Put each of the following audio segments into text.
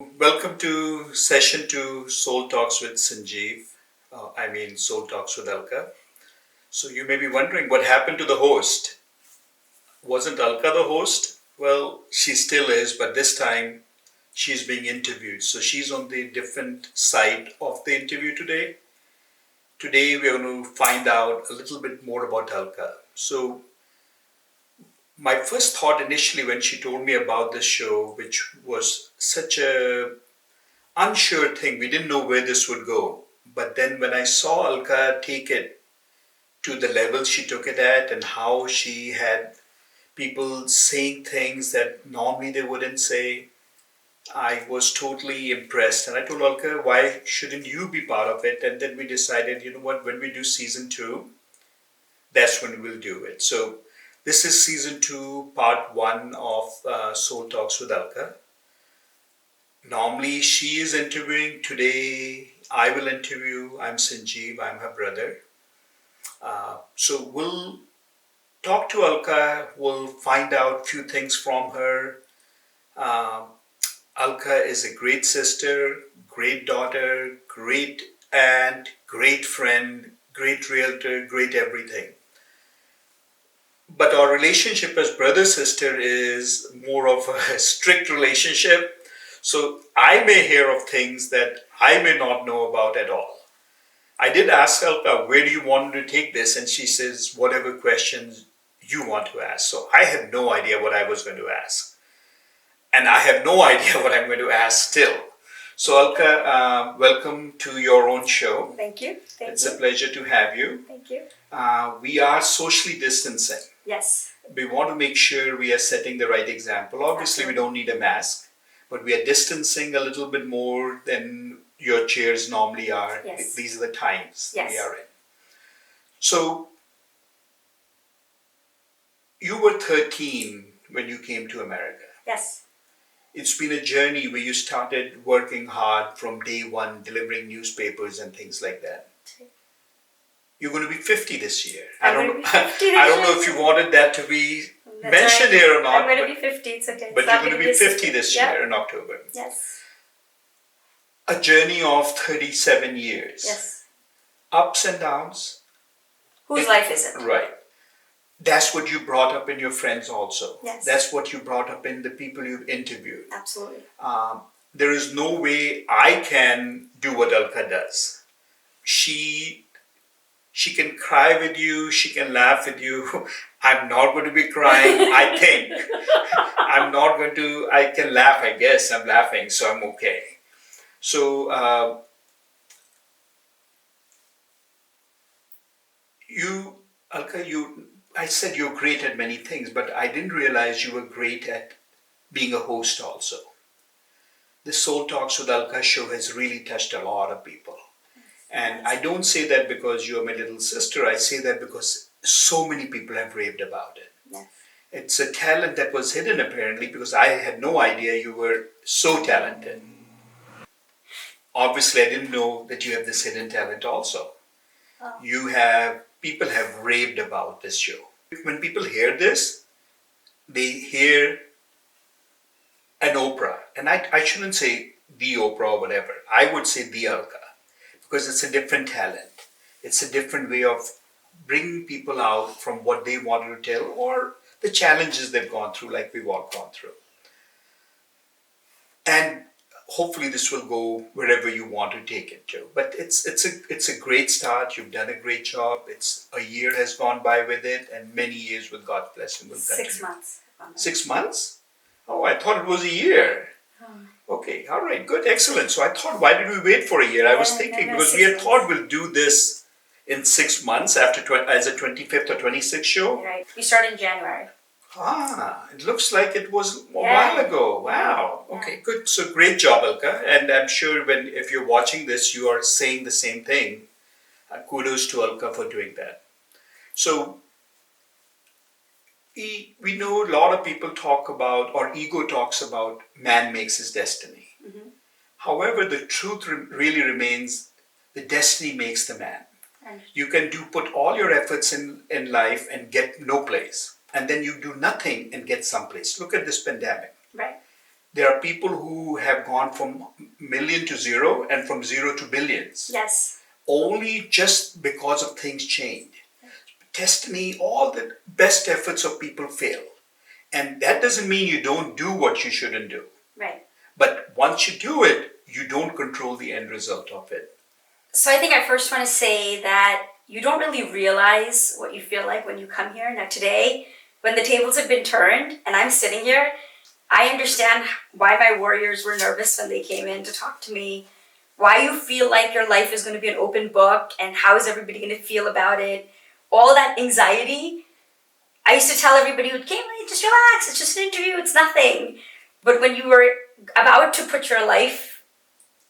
Welcome to session 2 Soul Talks with Sanjeev. Soul Talks with Alka. So, you may be wondering what happened to the host. Wasn't Alka the host? Well, she still is, but this time she's being interviewed. So, she's on the different side of the interview today. Today, we're going to find out a little bit more about Alka. So, my first thought initially when she told me about this show, which was such a unsure thing. We didn't know where this would go. But then when I saw Alka take it to the level she took it at and how she had people saying things that normally they wouldn't say, I was totally impressed. And I told Alka, why shouldn't you be part of it? And then we decided, you know what, when we do season 2, that's when we'll do it. So this is season 2, part 1 of Soul Talks with Alka. Normally she is interviewing. Today I will interview. I'm Sanjeev. I'm her brother. So we'll talk to Alka. We'll find out a few things from her. Alka is a great sister, great daughter, great aunt, great friend, great realtor, great everything. But our relationship as brother-sister is more of a strict relationship. So I may hear of things that I may not know about at all. I did ask Alka, where do you want to take this? And she says, whatever questions you want to ask. So I had no idea what I was going to ask. And I have no idea what I'm going to ask still. So Alka, welcome to your own show. Thank you. It's a pleasure to have you. Thank you. We are socially distancing. Yes. We want to make sure we are setting the right example. Obviously, we don't need a mask. But we are distancing a little bit more than your chairs normally are. Yes. These are the times Yes. we are in. So, you were 13 when you came to America. Yes. It's been a journey where you started working hard from day one, delivering newspapers and things like that. You're going to be 50 this year. I don't know if you wanted that to be mentioned here or not. I'm going to be 50. It's okay. But you're going to be 50 this year in October. Yes. A journey of 37 years. Yes. Ups and downs. Whose life is it? Right. That's what you brought up in your friends also. Yes. That's what you brought up in the people you've interviewed. Absolutely. There is no way I can do what Alka does. She can cry with you, she can laugh with you. I'm not going to be crying, I think. I can laugh, I guess. I'm laughing, so I'm okay. So, Alka, I said you're great at many things, but I didn't realize you were great at being a host also. The Soul Talks with Alka show has really touched a lot of people. And I don't say that because you're my little sister. I say that because so many people have raved about it. Yes. It's a talent that was hidden apparently because I had no idea you were so talented. Obviously, I didn't know that you have this hidden talent also. Oh. People have raved about this show. When people hear this, they hear an Oprah. And I shouldn't say the Oprah or whatever. I would say the Alka. Because it's a different talent. It's a different way of bringing people out from what they wanted to tell or the challenges they've gone through like we've all gone through. And hopefully this will go wherever you want to take it to. But it's a great start. You've done a great job. A year has gone by with it and many years with God's blessing will continue. 6 months. 6 months? Oh, I thought it was a year. Okay, all right, good, excellent. So I thought, why did we wait for a year? I was thinking because we had thought we'll do this in 6 months as a 25th or 26th show. Right. We started in January. It looks like it was a while ago. Wow. Okay, good. So great job, Alka. And I'm sure if you're watching this, you are saying the same thing. Kudos to Alka for doing that. So we know a lot of people talk about, or ego talks about, man makes his destiny. Mm-hmm. However, the truth really remains, the destiny makes the man. Right. You can put all your efforts in life and get no place. And then you do nothing and get someplace. Look at this pandemic. Right. There are people who have gone from million to zero and from zero to billions. Yes. Only just because of things change. Destiny, all the best efforts of people fail. And that doesn't mean you don't do what you shouldn't do. Right. But once you do it, you don't control the end result of it. So I think I first want to say that you don't really realize what you feel like when you come here. Now today, when the tables have been turned and I'm sitting here, I understand why my warriors were nervous when they came in to talk to me, why you feel like your life is going to be an open book and how is everybody going to feel about it. All that anxiety. I used to tell everybody who came, just relax, it's just an interview, it's nothing. But when you were about to put your life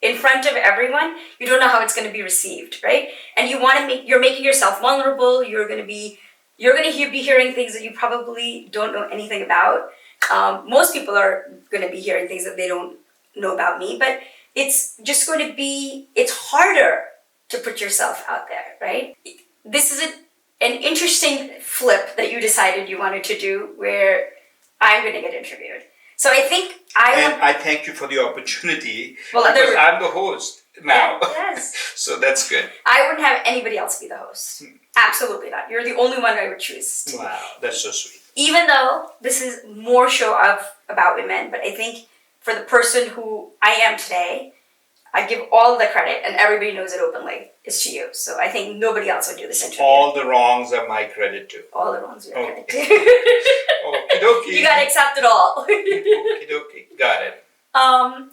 in front of everyone, you don't know how it's going to be received, right? And you're making yourself vulnerable. You're going to be hearing things that you probably don't know anything about. Most people are going to be hearing things that they don't know about me, but it's just going to be, it's harder to put yourself out there, right? This is an interesting flip that you decided you wanted to do where I'm going to get interviewed. So I think I thank you for the opportunity because I'm the host now. Yes. So that's good. I wouldn't have anybody else be the host. Absolutely not. You're the only one I would choose. Wow, that's so sweet. Even though this is more show about women, but I think for the person who I am today, I give all the credit, and everybody knows it openly, is to you. So I think nobody else would do this interview. All the wrongs are my credit too. All the wrongs are your credit too. Okie dokie. You gotta accept it all. Okie dokie. Got it.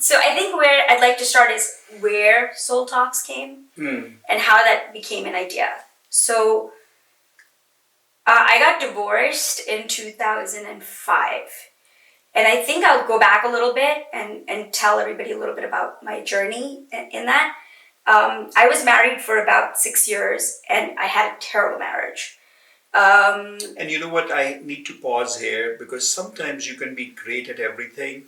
So I think where I'd like to start is where Soul Talks came and how that became an idea. So I got divorced in 2005. And I think I'll go back a little bit and tell everybody a little bit about my journey in that. I was married for about 6 years and I had a terrible marriage. And you know what? I need to pause here because sometimes you can be great at everything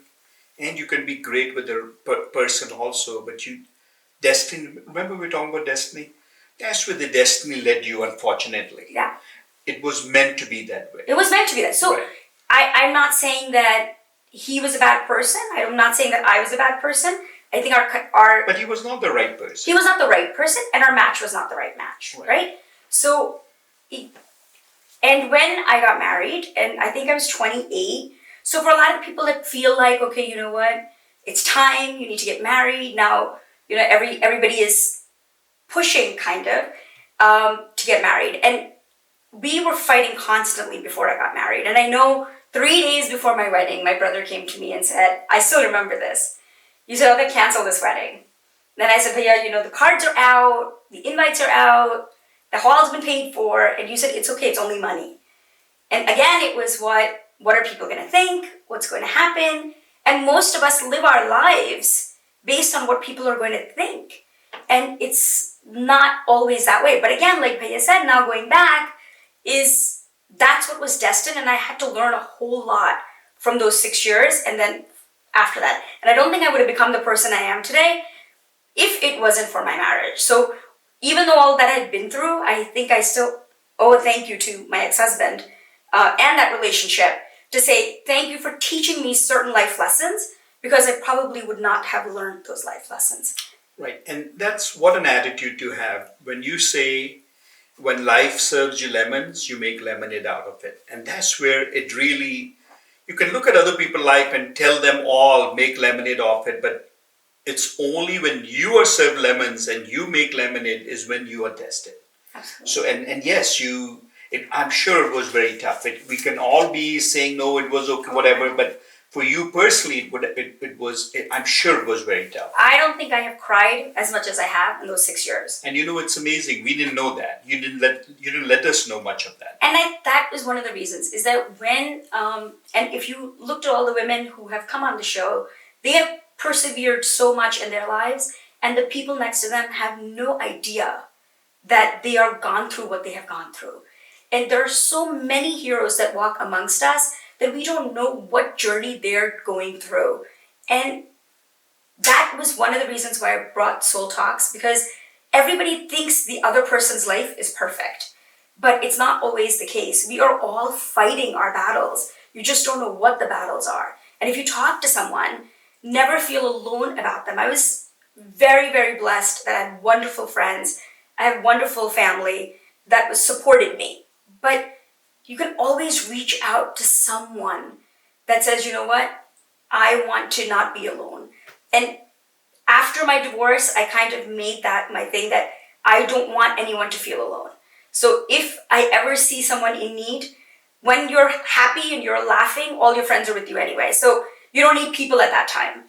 and you can be great with a person also, but destiny, remember we were talking about destiny? That's where the destiny led you, unfortunately. Yeah. It was meant to be that way. It was meant to be that. So right. I'm not saying that he was a bad person. I'm not saying that I was a bad person. I think our But he was not the right person. He was not the right person, and our match was not the right match, right? So, and when I got married, and I think I was 28, so for a lot of people that feel like, okay, you know what, it's time, you need to get married. Now, everybody is pushing kind of to get married. And we were fighting constantly before I got married. And I know 3 days before my wedding, my brother came to me and said, I still remember this. You said, okay, cancel this wedding. Then I said, but yeah, the cards are out, the invites are out, the hall's been paid for, and you said, it's okay, it's only money. And again, it was what are people going to think? What's going to happen? And most of us live our lives based on what people are going to think. And it's not always that way. But again, like Paya said, now going back, that's what was destined, and I had to learn a whole lot from those 6 years and then after that. And I don't think I would have become the person I am today if it wasn't for my marriage. So even though all that I had been through, I think I still owe a thank you to my ex-husband and that relationship to say thank you for teaching me certain life lessons because I probably would not have learned those life lessons. Right, and that's what an attitude to have. When you say, when life serves you lemons, you make lemonade out of it. And that's where it really, you can look at other people's life and tell them all, make lemonade of it, but it's only when you are served lemons and you make lemonade is when you are tested. Absolutely. So, and yes, I'm sure it was very tough. We can all be saying, no, it was okay, whatever, but for you personally, I'm sure it was very tough. I don't think I have cried as much as I have in those 6 years. And it's amazing. We didn't know that. You didn't let us know much of that. And that is one of the reasons, is that when, and if you looked at all the women who have come on the show, they have persevered so much in their lives, and the people next to them have no idea that they are gone through what they have gone through. And there are so many heroes that walk amongst us that we don't know what journey they're going through. And that was one of the reasons why I brought Soul Talks, because everybody thinks the other person's life is perfect. But it's not always the case. We are all fighting our battles. You just don't know what the battles are. And if you talk to someone, never feel alone about them. I was very, very blessed that I had wonderful friends. I have wonderful family that was supported me. But you can always reach out to someone that says, you know what, I want to not be alone. And after my divorce, I kind of made that my thing, that I don't want anyone to feel alone. So if I ever see someone in need, when you're happy and you're laughing, all your friends are with you anyway. So you don't need people at that time.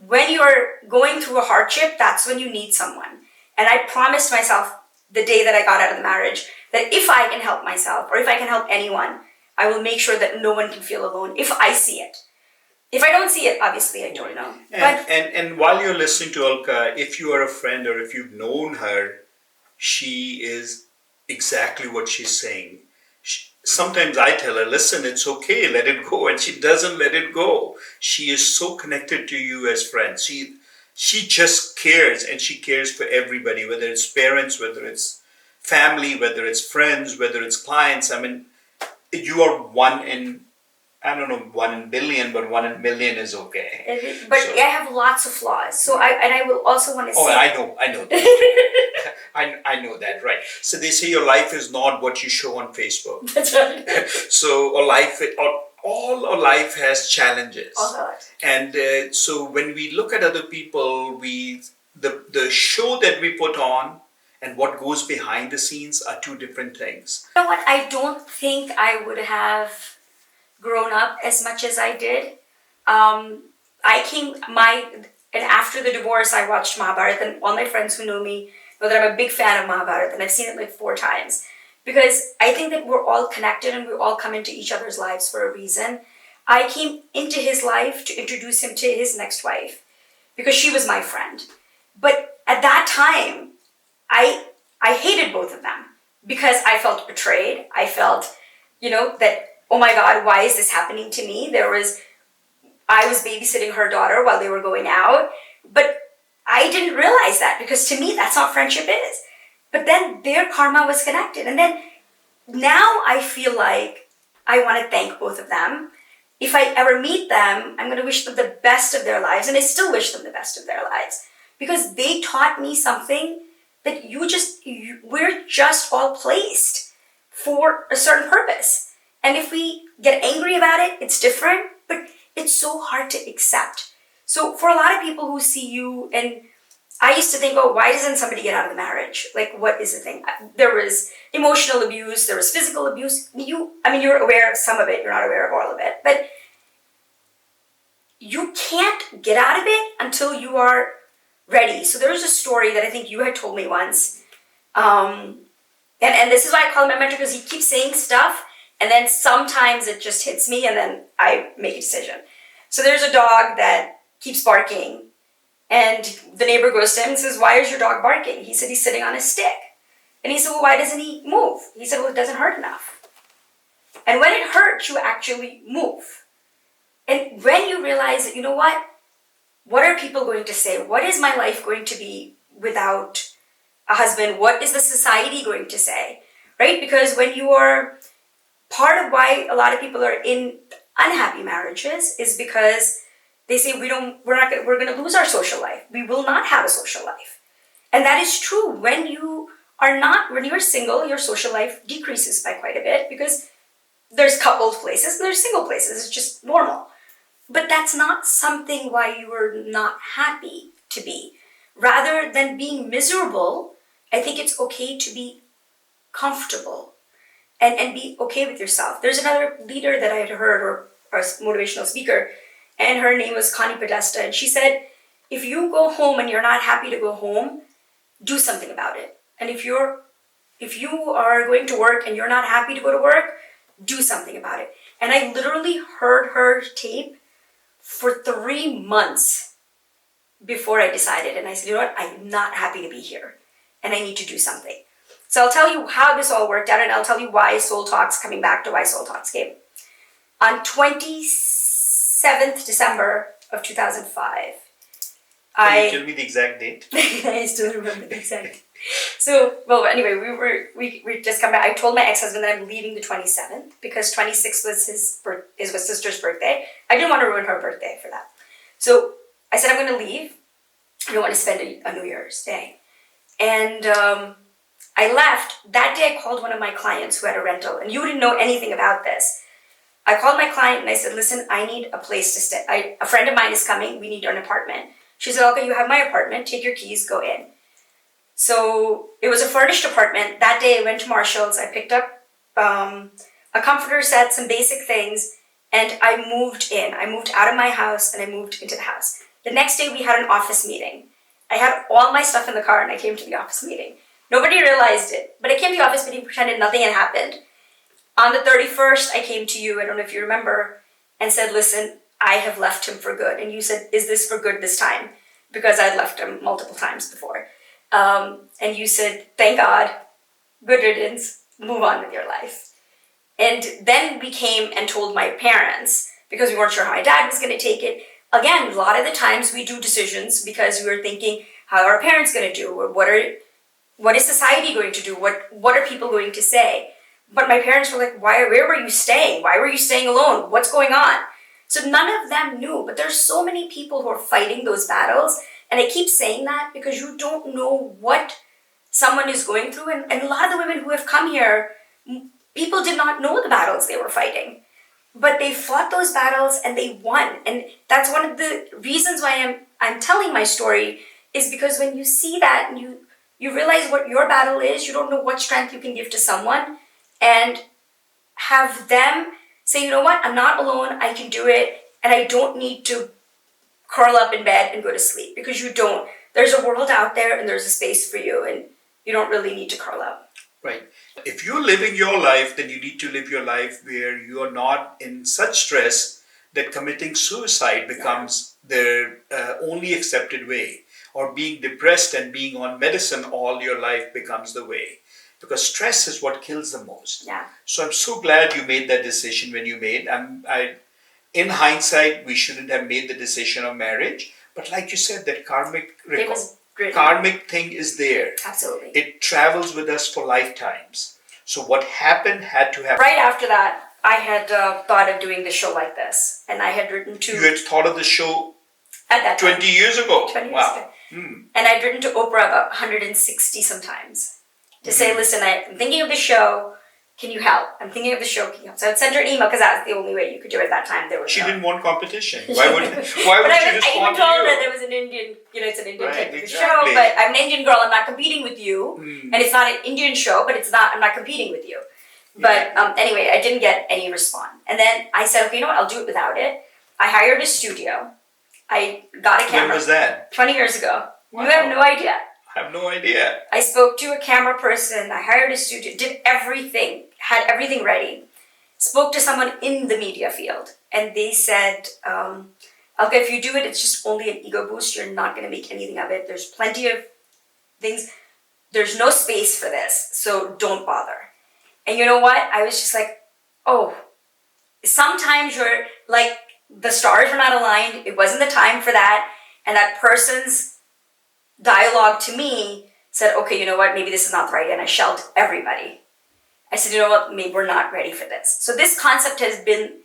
When you're going through a hardship, that's when you need someone. And I promised myself the day that I got out of the marriage that if I can help myself or if I can help anyone, I will make sure that no one can feel alone if I see it. If I don't see it, obviously I don't know. And while you're listening to Alka, if you are a friend or if you've known her, she is exactly what she's saying. Sometimes I tell her, listen, it's okay, let it go. And she doesn't let it go. She is so connected to you as friends. She just cares, and she cares for everybody, whether it's parents, whether it's family, whether it's friends, whether it's clients. I mean, you are one in, I don't know, 1 in billion, but 1 in million is okay. But so, I have lots of flaws. So I will also want to say. Oh, I know that. I know that, right. So they say your life is not what you show on Facebook. That's right. So all our life has challenges. All our life. And so when we look at other people, the show that we put on and what goes behind the scenes are two different things. You know what? I don't think I would have grown up as much as I did. And after the divorce, I watched Mahabharata, and all my friends who know me know that I'm a big fan of Mahabharata, and I've seen it like 4 times. Because I think that we're all connected and we all come into each other's lives for a reason. I came into his life to introduce him to his next wife because she was my friend. But at that time, I hated both of them because I felt betrayed. I felt, that, oh my God, why is this happening to me? I was babysitting her daughter while they were going out. But I didn't realize that because to me, that's not friendship is. But then their karma was connected. And then now I feel like I want to thank both of them. If I ever meet them, I'm going to wish them the best of their lives. And I still wish them the best of their lives. Because they taught me something that we're just all placed for a certain purpose. And if we get angry about it, it's different. But it's so hard to accept. So for a lot of people who see you, and I used to think, oh, why doesn't somebody get out of the marriage? Like, what is the thing? There was emotional abuse, there was physical abuse. You're aware of some of it, you're not aware of all of it. But you can't get out of it until you are ready. So there's a story that I think you had told me once. And this is why I call him my mentor, because he keeps saying stuff, and then sometimes it just hits me, and then I make a decision. So there's a dog that keeps barking. And the neighbor goes to him and says, why is your dog barking? He said, he's sitting on a stick. And he said, well, why doesn't he move? He said, well, it doesn't hurt enough. And when it hurts, you actually move. And when you realize that, you know what are people going to say? What is my life going to be without a husband? What is the society going to say? Right? Because when you are, part of why a lot of people are in unhappy marriages is because they say we're going to lose our social life. We will not have a social life. And that is true. When you're single, your social life decreases by quite a bit because there's coupled places and there's single places. It's just normal. But that's not something why you are not happy to be. Rather than being miserable, I think it's okay to be comfortable and be okay with yourself. There's another leader that I had heard, or a motivational speaker, and her name was Connie Podesta, and she said, if you go home and you're not happy to go home, do something about it. And if you are going to work and you're not happy to go to work, do something about it. And I literally heard her tape for 3 months before I decided. And I said, you know what, I'm not happy to be here and I need to do something. So I'll tell you how this all worked out, and I'll tell you why Soul Talks, coming back to why Soul Talks came. On 27th December of 2005, Can you tell me the exact date? I still remember the exact. Well, anyway, we just come back. I told my ex-husband that I'm leaving the 27th because 26th was his sister's birthday. I didn't want to ruin her birthday for that. So I said, I'm going to leave. I don't want to spend a New Year's Day. And I left. That day I called one of my clients who had a rental, and you didn't know anything about this. I called my client and I said, listen, I need a place to stay. A friend of mine is coming. We need an apartment. She said, okay, you have my apartment. Take your keys, go in. So it was a furnished apartment. That day I went to Marshall's. I picked up a comforter set, some basic things, and I moved in. I moved out of my house and I moved into the house. The next day we had an office meeting. I had all my stuff in the car and I came to the office meeting. Nobody realized it, but I came to the office meeting, pretended nothing had happened. On the 31st, I came to you, I don't know if you remember, and said, listen, I have left him for good. And you said, is this for good this time? Because I'd left him multiple times before. And you said, thank God, good riddance, move on with your life. And then we came and told my parents, because we weren't sure how my dad was going to take it. Again, a lot of the times we do decisions because we were thinking, how are our parents going to do? Or what is society going to do? What are people going to say? But my parents were like, where were you staying? Why were you staying alone? What's going on? So none of them knew, but there's so many people who are fighting those battles. And I keep saying that because you don't know what someone is going through. And a lot of the women who have come here, people did not know the battles they were fighting. But they fought those battles and they won. And that's one of the reasons why I'm telling my story, is because when you see that and you realize what your battle is, you don't know what strength you can give to someone, and have them say, you know what, I'm not alone, I can do it, and I don't need to curl up in bed and go to sleep, because you don't. There's a world out there and there's a space for you, and you don't really need to curl up. Right. If you're living your life, then you need to live your life where you are not in such stress that committing suicide becomes the only accepted way, or being depressed and being on medicine all your life becomes the way. Because stress is what kills the most. Yeah. So I'm so glad you made that decision when you made. In hindsight, we shouldn't have made the decision of marriage. But like you said, that karmic thing is there. Absolutely. It travels with us for lifetimes. So what happened had to happen. Right after that, I had thought of doing the show like this. And I had written to... You had thought of the show at that time, 20 years ago. 20 years wow. ago. And I'd written to Oprah about 160 sometimes. To say, listen, I'm thinking of the show, can you help? I'm thinking of the show, can you help? So I'd send her an email, because that's the only way you could do it at that time. She didn't want competition. Why would she respond I to even you? told her that there was an Indian, it's an Indian type of show, exactly. but I'm an Indian girl, I'm not competing with you. And it's not an Indian show, but I'm not competing with you. But anyway, I didn't get any response. And then I said, okay, you know what, I'll do it without it. I hired a studio. I got a camera. When was that? 20 years ago. Wow. You have no idea. I have no idea. I spoke to a camera person, I hired a studio, did everything, had everything ready. Spoke to someone in the media field, and they said, Alka, if you do it, it's just only an ego boost. You're not going to make anything of it. There's plenty of things. There's no space for this, so don't bother. And you know what? I was just like, oh, sometimes you're like, the stars were not aligned. It wasn't the time for that. And that person's dialogue to me said, okay, you know what, maybe this is not the right, and I shelved everybody. I said, you know what, maybe we're not ready for this. So this concept has been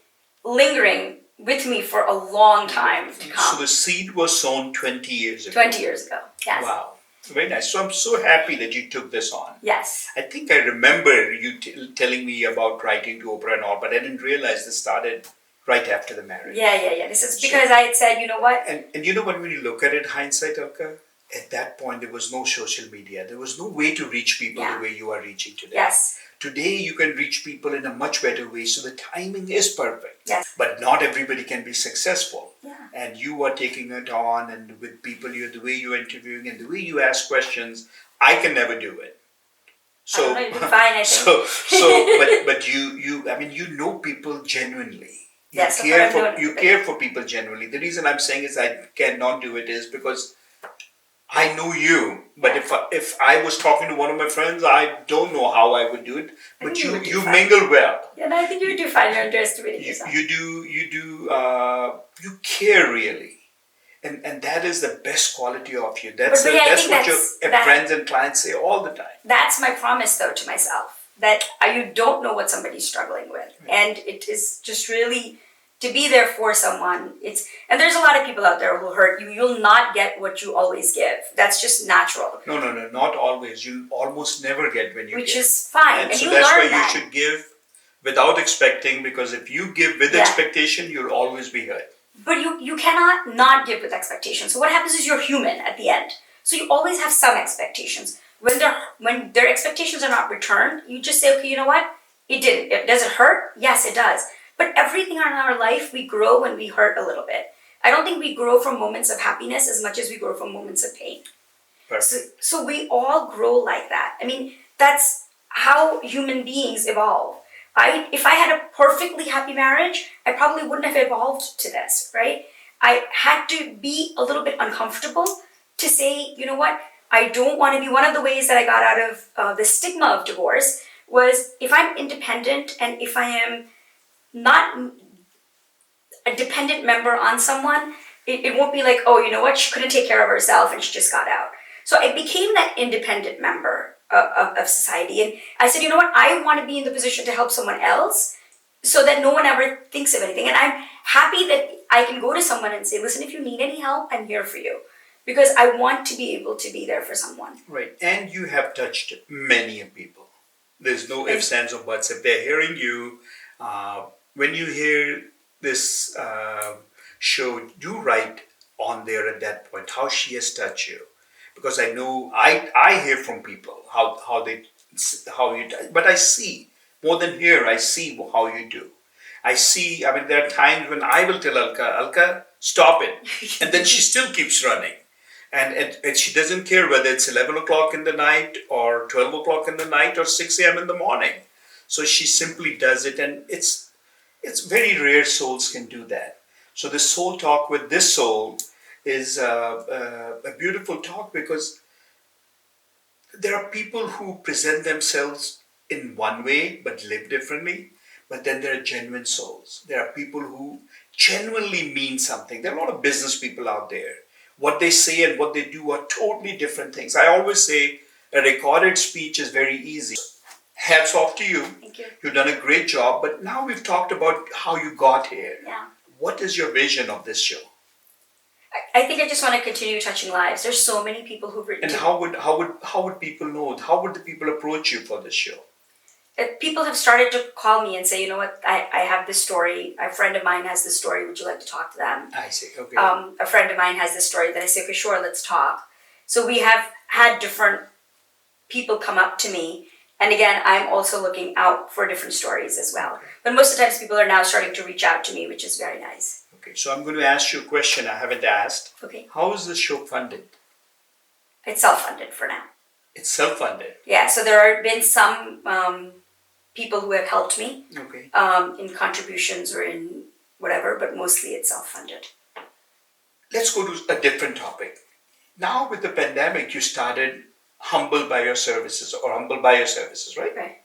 lingering with me for a long time to come. So the seed was sown 20 years ago. 20 years ago, yes. Wow, very nice. So I'm so happy that you took this on. Yes. I think I remember you telling me about writing to Oprah and all, but I didn't realize this started right after the marriage. Yeah. This is because I had said, you know what? And you know what, when you look at it, hindsight, Alka, at that point, there was no social media. There was no way to reach people the way you are reaching today. Yes. Today, you can reach people in a much better way, so the timing is perfect. Yes. But not everybody can be successful. Yeah. And you are taking it on, and with people, the way you're interviewing and the way you ask questions, I can never do it. So, I don't know, you're fine, I think. but you know people genuinely. You Yes, care for people genuinely. The reason I'm saying is I cannot do it is because I know you, but if I was talking to one of my friends, I don't know how I would do it. But you mingle well. Yeah, no, I think you do fine. You're underestimating yourself. You care really, And that is the best quality of you. But Bria, I That's think what your that- friends and clients say all the time. That's my promise, though, to myself, that you don't know what somebody's struggling with. And it is just really to be there for someone. And there's a lot of people out there who hurt you. You'll not get what you always give. That's just natural. No, not always. You almost never get when you Which give. is fine. And so you that's learn why that. you should give without expecting, because if you give with expectation, you'll always be hurt. But you cannot not give with expectations. So what happens is you're human at the end. So you always have some expectations. When their expectations are not returned, you just say, okay, you know what? It didn't. Does it hurt? Yes, it does. But everything in our life, we grow when we hurt a little bit. I don't think we grow from moments of happiness as much as we grow from moments of pain. So we all grow like that. I mean, that's how human beings evolve. If I had a perfectly happy marriage, I probably wouldn't have evolved to this, right? I had to be a little bit uncomfortable to say, you know what? I don't want to be. One of the ways that I got out of the stigma of divorce was if I'm independent and if I am not a dependent member on someone, it won't be like, oh, you know what? She couldn't take care of herself and she just got out. So I became that independent member of society. And I said, you know what? I want to be in the position to help someone else so that no one ever thinks of anything. And I'm happy that I can go to someone and say, listen, if you need any help, I'm here for you. Because I want to be able to be there for someone. Right. And you have touched many people. There's no ifs, ands, or buts. If they're hearing you, when you hear this show, do write on there at that point how she has touched you. Because I know, I hear from people how you, but I see, more than hear, I see how you do. There are times when I will tell Alka, stop it. And then she still keeps running. And she doesn't care whether it's 11 o'clock in the night or 12 o'clock in the night or 6 a.m. in the morning. So she simply does it, and it's very rare souls can do that. So the soul talk with this soul is a beautiful talk, because there are people who present themselves in one way but live differently. But then there are genuine souls. There are people who genuinely mean something. There are a lot of business people out there. What they say and what they do are totally different things. I always say a recorded speech is very easy. Hats off to you. Thank you. You've done a great job. But now we've talked about how you got here. Yeah. What is your vision of this show? I think I just want to continue touching lives. There's so many people who've written. And how would people know? How would the people approach you for this show? People have started to call me and say, you know what, I have this story. A friend of mine has this story. Would you like to talk to them? I see. Okay. A friend of mine has this story. Then I say, okay, sure, let's talk. So we have had different people come up to me. And again, I'm also looking out for different stories as well. But most of the times people are now starting to reach out to me, which is very nice. Okay, so I'm going to ask you a question I haven't asked. Okay. How is this show funded? It's self-funded for now. It's self-funded. Yeah, so there have been some people who have helped me Okay. in contributions or in whatever, but mostly it's self-funded. Let's go to a different topic. Now with the pandemic, you started Humbled by Your Services, right? Right.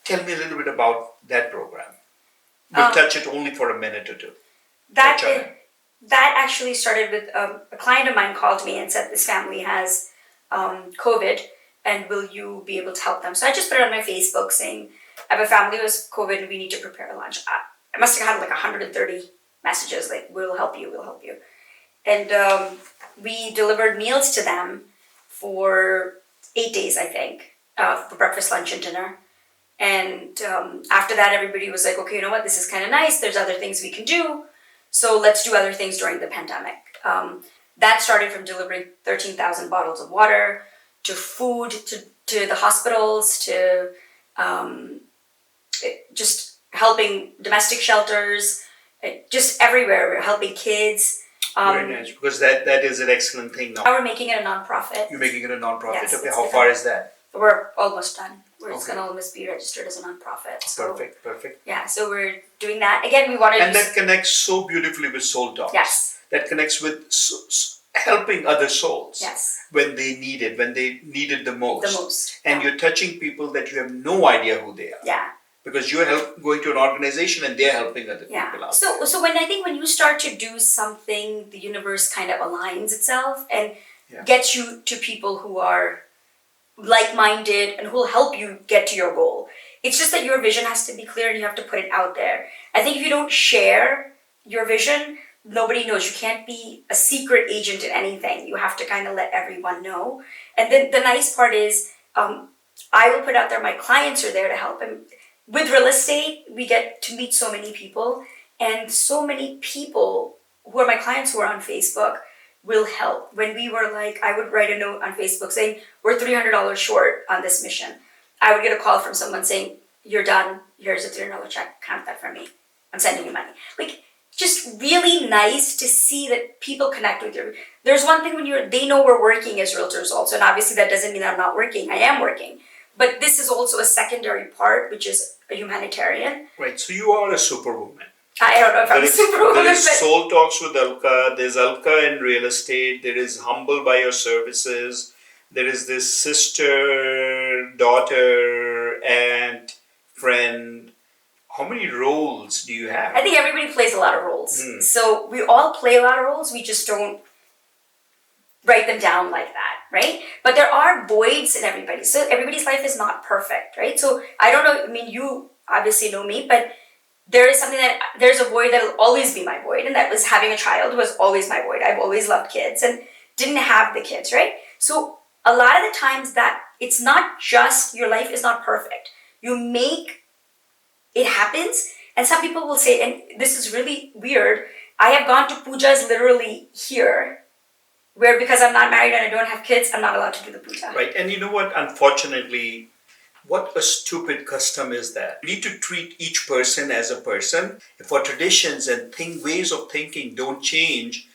Tell me a little bit about that program. We'll touch it only for a minute or two. That actually started with a client of mine called me and said this family has COVID and will you be able to help them? So I just put it on my Facebook saying, I have a family with COVID and we need to prepare a lunch. I must have had like 130 messages like, we'll help you. And we delivered meals to them for 8 days, I think, for breakfast, lunch, and dinner. And after that, everybody was like, okay, you know what, this is kind of nice. There's other things we can do. So let's do other things during the pandemic. That started from delivering 13,000 bottles of water, to food, to the hospitals, to just helping domestic shelters, just everywhere. We're helping kids. Very nice, because that is an excellent thing now. Now we're making it a non-profit. You're making it a non-profit? Yes, Okay, it's how far is that? We're almost done. It's Okay. going to almost be registered as a non-profit. So, Perfect. yeah, so we're doing that. Again, we wanted And to... that connects so beautifully with Soul Talks. Yes. That connects with helping other souls. Yes. When they need it the most. The most. And yeah. you're touching people that you have no idea who they are. Yeah. because you're going to an organization and they're helping other people out. So when you start to do something, the universe kind of aligns itself and gets you to people who are like-minded and who will help you get to your goal. It's just that your vision has to be clear and you have to put it out there. I think if you don't share your vision, nobody knows. You can't be a secret agent in anything. You have to kind of let everyone know. And then the nice part is, I will put out there, my clients are there to help. And with real estate, we get to meet so many people. And so many people who are my clients who are on Facebook will help. When we were like, I would write a note on Facebook saying, we're $300 short on this mission. I would get a call from someone saying, you're done. Here's a $300 check. Count that for me. I'm sending you money. Like, just really nice to see that people connect with you. There's one thing when they know we're working as realtors also, and obviously that doesn't mean I'm not working. I am working. But this is also a secondary part, which is a humanitarian. Right, so you are a superwoman. I don't know if I'm a superwoman. There is Soul Talks with Alka, there's Alka in real estate, there is Humble by Your Services, there is this sister, daughter, aunt, friend. How many roles do you have? I think everybody plays a lot of roles. So we all play a lot of roles, we just don't write them down like that, right? But there are voids in everybody. So everybody's life is not perfect, right? So I don't know, I mean, you obviously know me, but there's a void that will always be my void, and that was having a child was always my void. I've always loved kids and didn't have the kids, right? So a lot of the times that it's not just, your life is not perfect. It happens, and some people will say, and this is really weird, I have gone to pujas literally here, where because I'm not married and I don't have kids, I'm not allowed to do the puja. Right, and you know what, unfortunately, what a stupid custom is that? We need to treat each person as a person. If our traditions and ways of thinking don't change,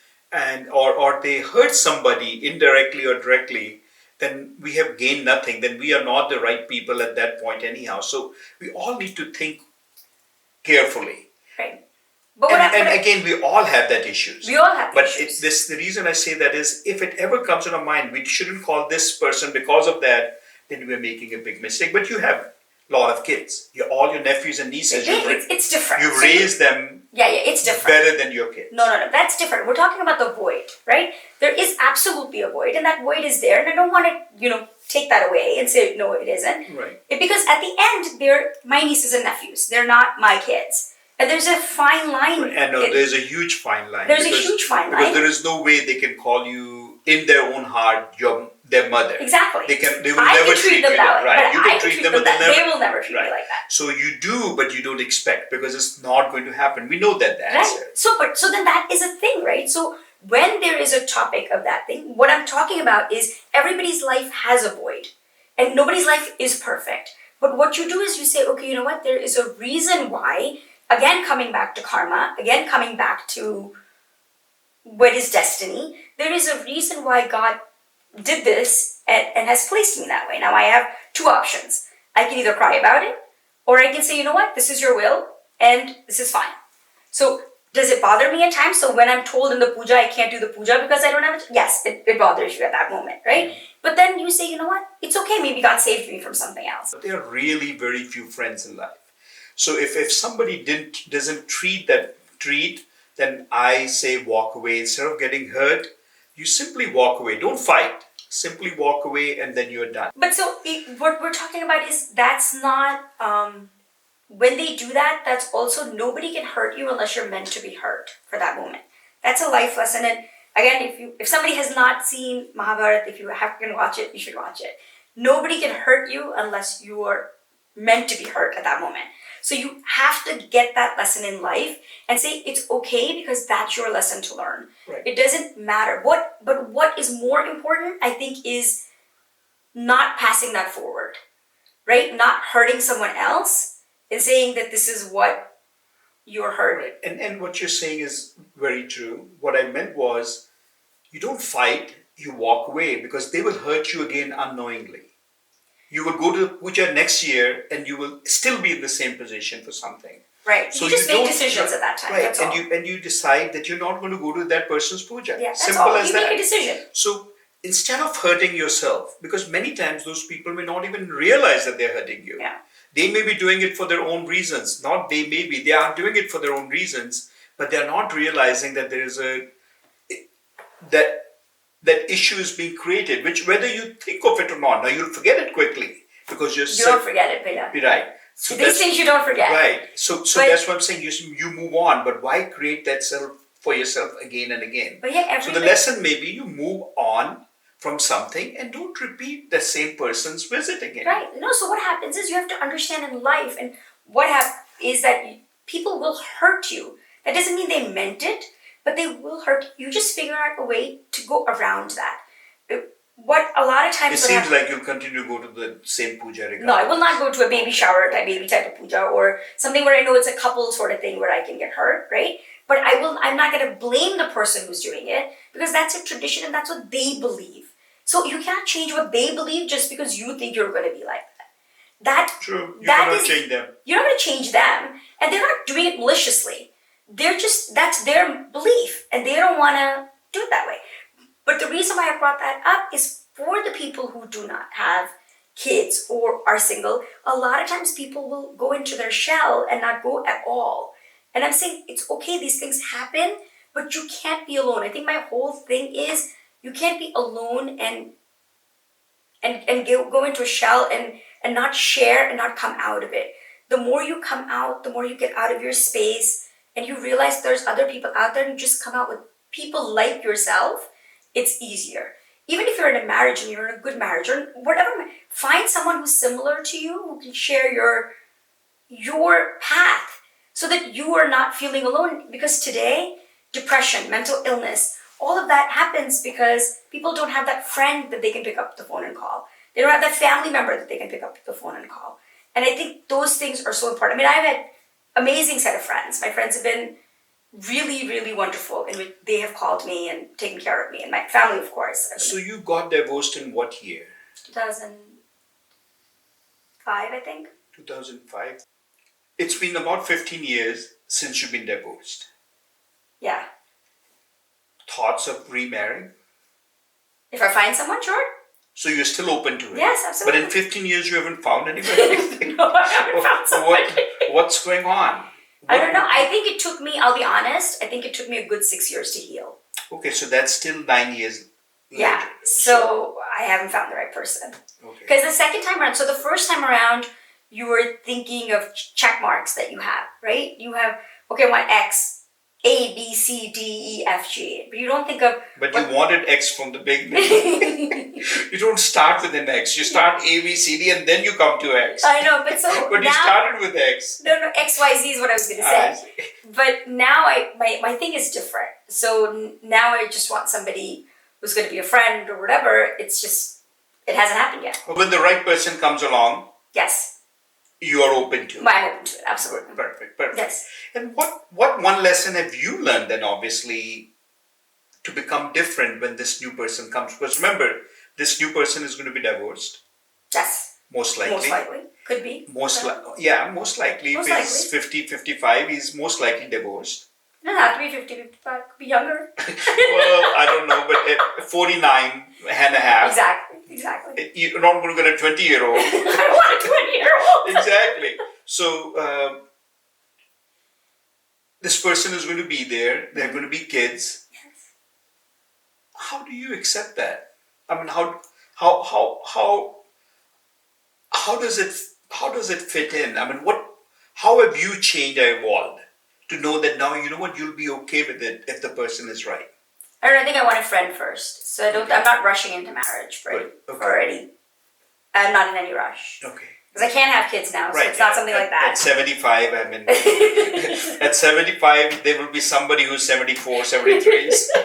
or they hurt somebody indirectly or directly, then we have gained nothing. Then we are not the right people at that point anyhow. So we all need to think carefully. Right. Again, we all have that issues. We all have issues. The reason I say that is, if it ever comes in our mind, we shouldn't call this person because of that, then we're making a big mistake. But you have a lot of kids. All your nephews and nieces. It's different. You've raised them it's different. better than your kids. No, that's different. We're talking about the void, right? There is absolutely a void, and that void is there, and I don't want to, take that away and say, no, it isn't. Right. Because at the end, they're my nieces and nephews. They're not my kids. And there's a fine line. Right. And there's a huge fine line. There's a huge fine line. Because there is no way they can call you, in their own heart, their mother. Exactly. They will never treat you that way. Right. You I can treat them, but they will never treat me like that. So you do, but you don't expect, because it's not going to happen. We know that the answer. Right. So then that is a thing, right? So when there is a topic of that thing, what I'm talking about is everybody's life has a void. And nobody's life is perfect. But what you do is you say, okay, you know what? There is a reason why, again, coming back to karma, again, coming back to what is destiny, there is a reason why God did this and has placed me that way. Now, I have two options. I can either cry about it, or I can say, you know what? This is your will, and this is fine. So does it bother me at times? So when I'm told in the puja, I can't do the puja because I don't have it? Yes, it bothers you at that moment, right? Mm-hmm. But then you say, you know what? It's okay. Maybe God saved me from something else. There are really very few friends in life. So if somebody doesn't treat, then I say walk away. Instead of getting hurt, you simply walk away. Don't fight. Simply walk away, and then you're done. But so what we're talking about is that's not... when they do that, that's also, nobody can hurt you unless you're meant to be hurt for that moment. That's a life lesson. And again, if somebody has not seen Mahabharata, if you can watch it, you should watch it. Nobody can hurt you unless you are meant to be hurt at that moment. So you have to get that lesson in life and say it's okay because that's your lesson to learn. Right. It doesn't matter. But what is more important, I think, is not passing that forward, right? Not hurting someone else. And saying that this is what you're hurting. And what you're saying is very true. What I meant was, you don't fight, you walk away, because they will hurt you again unknowingly. You will go to the puja next year and you will still be in the same position for something. Right. So you just make decisions at that time. Right. That's all. And you decide that you're not going to go to that person's puja. Yeah, that's Simple all. as that. You make a decision. So instead of hurting yourself, because many times those people may not even realize that they're hurting you. Yeah. They may be doing it for their own reasons. Not they may be. They are doing it for their own reasons, but they are not realizing that there is that issue is being created, which whether you think of it or not, now you'll forget it quickly because you're You don't forget it, Bina. right. So These things you don't forget. Right. So that's what I'm saying. You move on, but why create that self for yourself again and again? But yeah, so the lesson may be you move on from something and don't repeat the same person's visit again. Right. No, so what happens is you have to understand in life, and is that people will hurt you. That doesn't mean they meant it, but they will hurt you. You just figure out a way to go around that. What a lot of times... It seems like you'll continue to go to the same puja regardless. No, I will not go to a baby shower baby type of puja, or something where I know it's a couple sort of thing where I can get hurt, right? But I'm not going to blame the person who's doing it, because that's a tradition and that's what they believe. So you can't change what they believe just because you think you're going to be like that. True. You cannot change them. You're not going to change them, and they're not doing it maliciously. That's their belief, and they don't want to do it that way. But the reason why I brought that up is for the people who do not have kids or are single. A lot of times people will go into their shell and not go at all. And I'm saying it's okay, these things happen, but you can't be alone. I think my whole thing is you can't be alone and go into a shell and not share and not come out of it. The more you come out, the more you get out of your space, and you realize there's other people out there, and you just come out with people like yourself. It's easier. Even if you're in a marriage and you're in a good marriage or whatever, find someone who's similar to you, who can share your path so that you are not feeling alone. Because today, depression, mental illness, all of that happens because people don't have that friend that they can pick up the phone and call. They don't have that family member that they can pick up the phone and call. And I think those things are so important. I mean, I've had amazing set of friends. My friends have been really, really wonderful, in which they have called me and taken care of me, and my family, of course. So you got divorced in what year? 2005, I think. 2005. It's been about 15 years since you've been divorced. Yeah. Thoughts of remarrying? If I find someone, sure. So you're still open to it? Yes, absolutely. But in 15 years you haven't found anybody? No, I haven't found someone. What's going on? I don't know. I think it took me, I'll be honest, I think it took me a good 6 years to heal. Okay, so that's still 9 years later. Yeah, so I haven't found the right person. Okay. Because the second time around, so the first time around, you were thinking of check marks that you have, right? You have, okay, I want X, A, B, C, D, E, F, G. But you don't think of... But you wanted X from the beginning. You don't start with an X. You start A, B, C, D, and then you come to X. I know, but so But now, you started with X. No, X, Y, Z is what I was going to say. But now my thing is different. So now I just want somebody who's going to be a friend or whatever. It's just, it hasn't happened yet. But when the right person comes along, yes, you are open to it. I'm open to it, absolutely. Perfect. Yes. And what one lesson have you learned then, obviously, to become different when this new person comes? Because remember, this new person is going to be divorced. Yes. Most likely. Most likely. Could be. Most likely. If he's 50, 55, he's most likely divorced. It doesn't have to be 50, 55. It could be younger. Well, I don't know, but at 49 and a half. Exactly. You're not going to get a 20-year-old. I don't want a 20-year-old. Exactly. So, this person is going to be there. There are going to be kids. Yes. How do you accept that? I mean, how does it fit in? I mean, how have you changed or evolved to know that now, you know what, you'll be okay with it if the person is right? I think I want a friend first. So I'm not rushing into marriage I'm not in any rush. Okay. Because I can't have kids now, so it's not something like that. At 75, I mean, at 75, there will be somebody who's 74, 73. So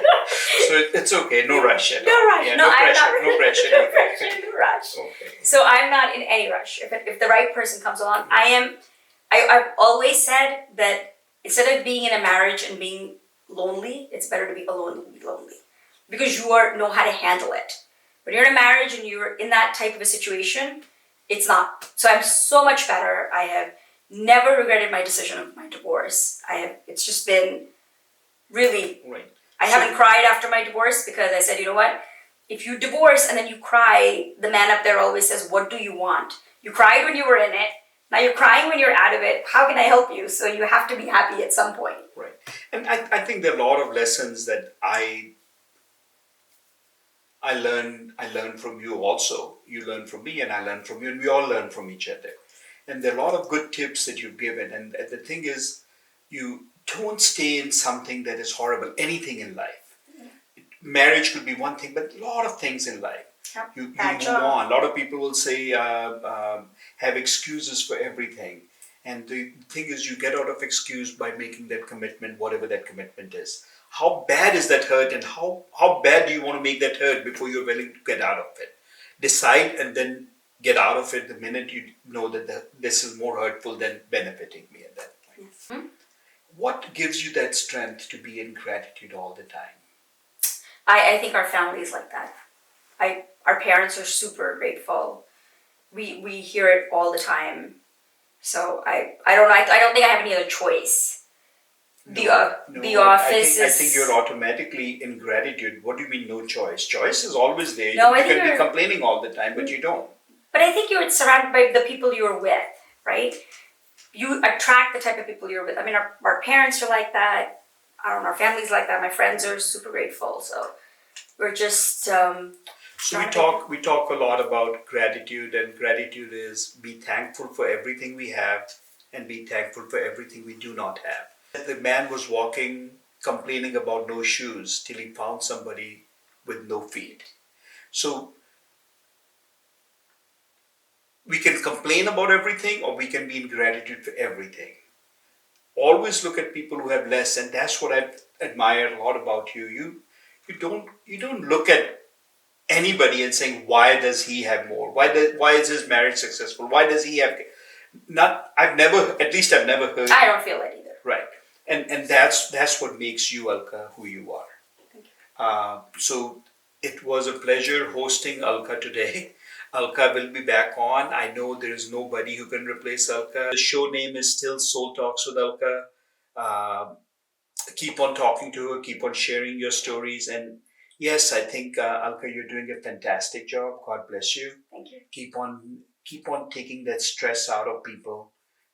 it's okay, no rush. No rush. Yeah, no pressure. No pressure, no rush. Okay. So I'm not in any rush. If the right person comes along, I've always said that instead of being in a marriage and being lonely, it's better to be alone than be lonely. Because you know how to handle it. When you're in a marriage and you're in that type of a situation, it's not. So I'm so much better. I have never regretted my decision of my divorce. It's just been really, right. I haven't cried after my divorce because I said, you know what? If you divorce and then you cry, the man up there always says, what do you want? You cried when you were in it. Now you're crying when you're out of it. How can I help you? So you have to be happy at some point. Right. And I think there are a lot of lessons that I learn from you also. You learn from me and I learn from you, and we all learn from each other. And there are a lot of good tips that you've given. And the thing is, you don't stay in something that is horrible, anything in life. Marriage could be one thing, but a lot of things in life. Yep. You move on. A lot of people will say, have excuses for everything. And the thing is, you get out of excuse by making that commitment, whatever that commitment is. How bad is that hurt, and how bad do you want to make that hurt before you're willing to get out of it? Decide and then get out of it the minute you know that this is more hurtful than benefiting me at that point. Yes. What gives you that strength to be in gratitude all the time? I think our family is like that. Our parents are super grateful. We hear it all the time. So I don't know. I don't think I have any other choice. The office I think you're automatically in gratitude. What do you mean no choice? Choice is always there. No, you can be complaining all the time, but you don't. But I think you're surrounded by the people you're with, right? You attract the type of people you're with. I mean, our parents are like that. I don't know, our family's like that. My friends are super grateful. So we're just... So we talk a lot about gratitude, and gratitude is be thankful for everything we have and be thankful for everything we do not have. The man was walking, complaining about no shoes till he found somebody with no feet. So we can complain about everything, or we can be in gratitude for everything. Always look at people who have less, and that's what I admire a lot about you. You don't look at anybody and saying, why does he have more? Why is his marriage successful? Why does he have... I've never heard... I don't feel it either. Right. And that's what makes you, Alka, who you are. Thank you. So it was a pleasure hosting Alka today. Alka will be back on. I know there is nobody who can replace Alka. The show name is still Soul Talks with Alka. Keep on talking to her. Keep on sharing your stories. And yes, I think, Alka, you're doing a fantastic job. God bless you. Thank you. Keep on taking that stress out of people.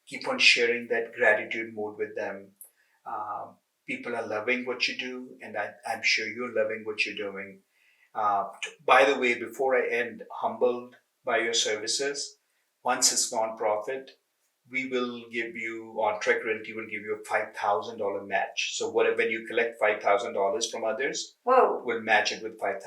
Keep on sharing that gratitude mode with them. People are loving what you do, and I'm sure you're loving what you're doing. By the way, before I end, humbled by your services. Once it's non-profit, we will give you, or Trek Realty will give you a $5,000 match. So when you collect $5,000 from others, Whoa, we'll match it with $5,000.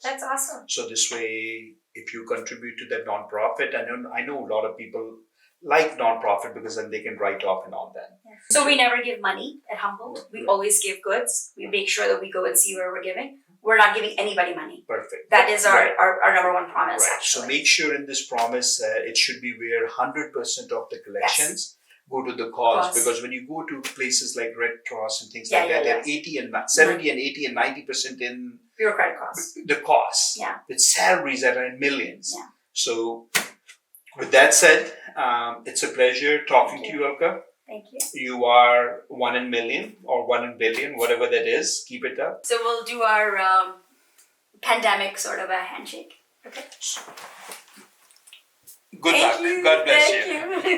that's awesome. So this way, if you contribute to that non-profit, I know a lot of people like non-profit because then they can write off and all that. Yeah. So we never give money at Humboldt. We always give goods. We make sure that we go and see where we're giving. We're not giving anybody money. Perfect. That is our number one promise, right. actually. So make sure in this promise, it should be where 100% of the collections go to the cause. Because when you go to places like Red Cross and things like that, they're 70 and 80 and 90% in bureaucratic costs. The costs. Yeah. With salaries that are in millions. Yeah. So with that said, it's a pleasure talking to you, Alka. Thank you. You are 1 in million or 1 in billion, whatever that is. Keep it up. So we'll do our pandemic sort of a handshake. Okay. Good luck. You. God bless Thank you.